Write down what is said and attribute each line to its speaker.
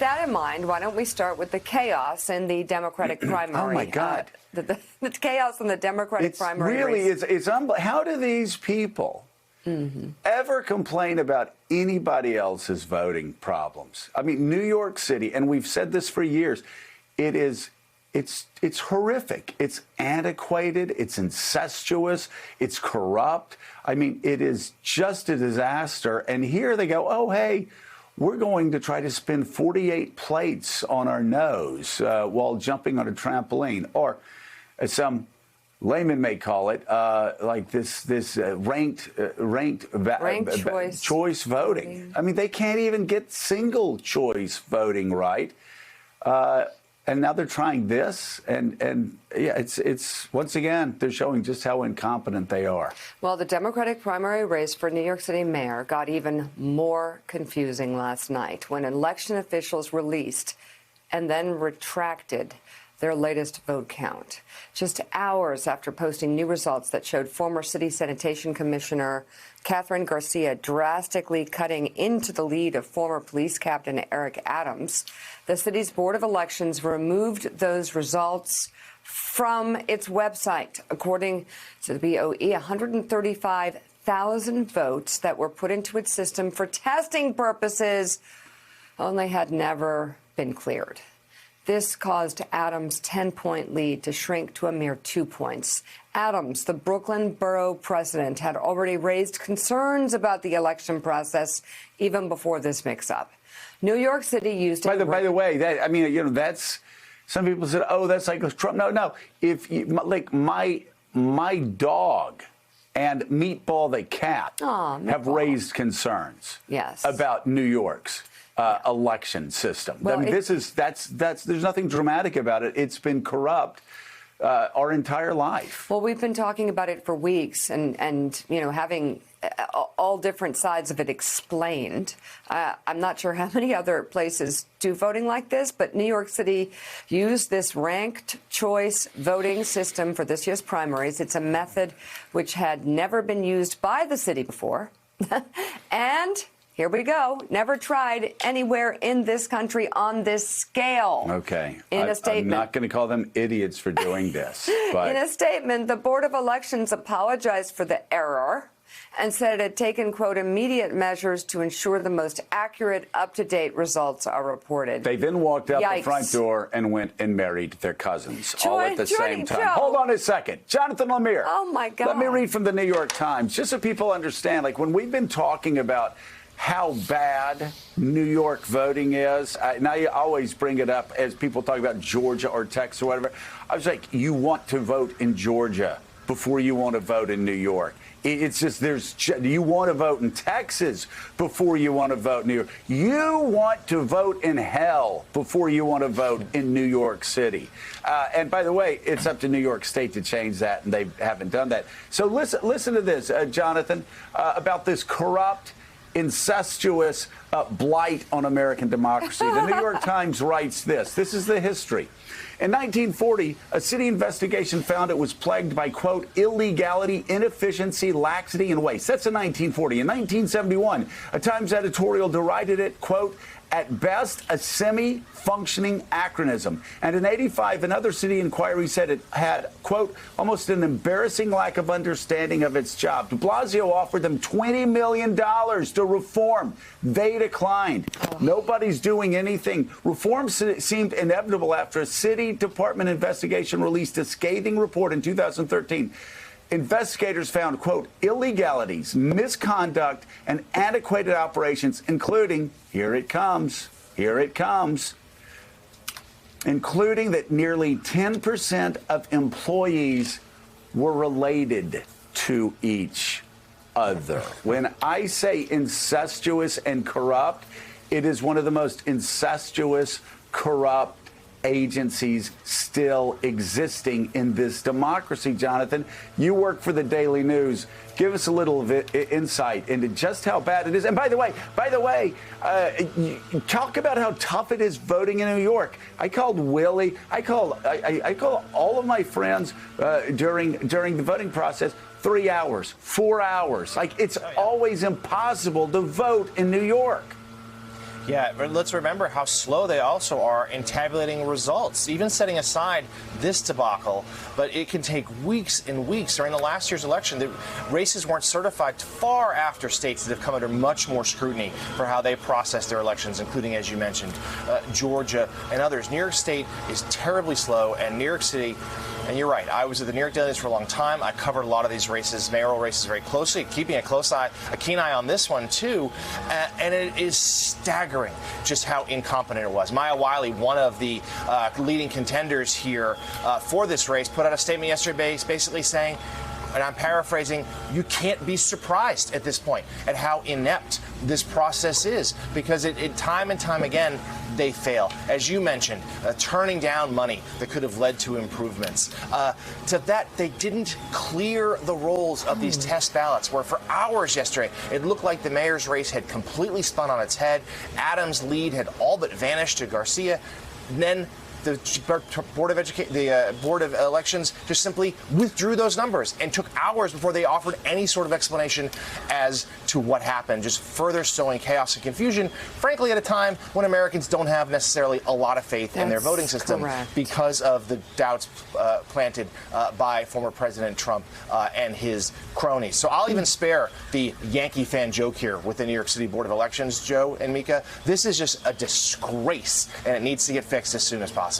Speaker 1: that in mind, why don't we start with the chaos in the Democratic primary?
Speaker 2: Oh, my God.
Speaker 1: The chaos in the Democratic primary race.
Speaker 2: It's how do these people ever complain about anybody else's voting problems? I mean, New York City, and we've said this for years, it's horrific. It's antiquated. It's incestuous. It's corrupt. I mean, it is just a disaster. And here they go, oh, hey, we're going to try to spin 48 plates on our nose while jumping on a trampoline. Or, as some layman may call it, like this ranked choice voting. I mean, they can't even get single choice voting right. And now they're trying this, and yeah, it's once again, they're showing just how incompetent they are.
Speaker 1: Well, the Democratic primary race for New York City mayor got even more confusing last night when election officials released and then retracted their latest vote count. Just hours after posting new results that showed former city sanitation commissioner Catherine Garcia drastically cutting into the lead of former police captain Eric Adams, the city's Board of Elections removed those results from its website. According to the BOE, 135,000 votes that were put into its system for testing purposes only had never been cleared. This caused Adams' 10-point lead to shrink to a mere 2 points. Adams, the Brooklyn borough president, had already raised concerns about the election process even before this mix-up. New York City used...
Speaker 2: By the way, that's... Some people said, oh, that's like Trump. No. If you, like my dog and Meatball the cat have raised concerns about New York's election system.
Speaker 1: Well,
Speaker 2: I mean, there's nothing dramatic about it. It's been corrupt our entire life.
Speaker 1: Well, we've been talking about it for weeks and having all different sides of it explained. I'm not sure how many other places do voting like this, but New York City used this ranked choice voting system for this year's primaries. It's a method which had never been used by the city before. And here we go. Never tried anywhere in this country on this scale.
Speaker 2: Okay.
Speaker 1: In a statement.
Speaker 2: I'm not going to call them idiots for doing this. But
Speaker 1: in a statement, the Board of Elections apologized for the error and said it had taken, quote, immediate measures to ensure the most accurate, up-to-date results are reported.
Speaker 2: They then walked out
Speaker 1: Yikes.
Speaker 2: the front door and went and married their cousins all at the same time.
Speaker 1: Joe.
Speaker 2: Hold on a second. Jonathan Lemire.
Speaker 1: Oh, my God.
Speaker 2: Let me read from the New York Times, just so people understand, like when we've been talking about how bad New York voting is. Now you always bring it up as people talk about Georgia or Texas or whatever. I was like, you want to vote in Georgia before you want to vote in New York. It's just you want to vote in Texas before you want to vote in New York. You want to vote in hell before you want to vote in New York City. And by the way, it's up to New York State to change that, and they haven't done that. So listen to this, Jonathan, about this corrupt, incestuous blight on American democracy. The New York Times writes this. This is the history. In 1940, a city investigation found it was plagued by, quote, illegality, inefficiency, laxity, and waste. That's in 1940. In 1971, a Times editorial derided it, quote, at best, a semi-functioning acronym. And in 85, another city inquiry said it had, quote, almost an embarrassing lack of understanding of its job. De Blasio offered them $20 million to reform. They declined. Nobody's doing anything. Reform seemed inevitable after a city department investigation released a scathing report in 2013. Investigators found, quote, illegalities, misconduct, and antiquated operations, including, here it comes, including that nearly 10% of employees were related to each other. When I say incestuous and corrupt, it is one of the most incestuous, corrupt agencies still existing in this democracy. Jonathan, you work for the Daily News. Give us a little insight into just how bad it is. And by the way, talk about how tough it is voting in New York. I called Willie. I called all of my friends during the voting process. 3 hours, 4 hours. Like, it's always impossible to vote in New York.
Speaker 3: Yeah, but let's remember how slow they also are in tabulating results, even setting aside this debacle. But it can take weeks and weeks. During the last year's election, the races weren't certified far after states that have come under much more scrutiny for how they process their elections, including, as you mentioned, Georgia and others. New York State is terribly slow, and New York City. And you're right. I was at the New York Daily News for a long time. I covered a lot of these races, mayoral races, very closely, keeping a keen eye on this one, too. And it is staggering just how incompetent it was. Maya Wiley, one of the leading contenders here for this race, put out a statement yesterday basically saying, and I'm paraphrasing, you can't be surprised at this point at how inept this process is, because it time and time again, they fail. As you mentioned, turning down money that could have led to improvements. To that, they didn't clear the rolls of these test ballots, where for hours yesterday, it looked like the mayor's race had completely spun on its head. Adams' lead had all but vanished to Garcia. And then the Board of Elections just simply withdrew those numbers and took hours before they offered any sort of explanation as to what happened, just further sowing chaos and confusion, frankly, at a time when Americans don't have necessarily a lot of faith in their voting system because of the doubts planted by former President Trump and his cronies. So I'll even spare the Yankee fan joke here with the New York City Board of Elections, Joe and Mika. This is just a disgrace, and it needs to get fixed as soon as possible.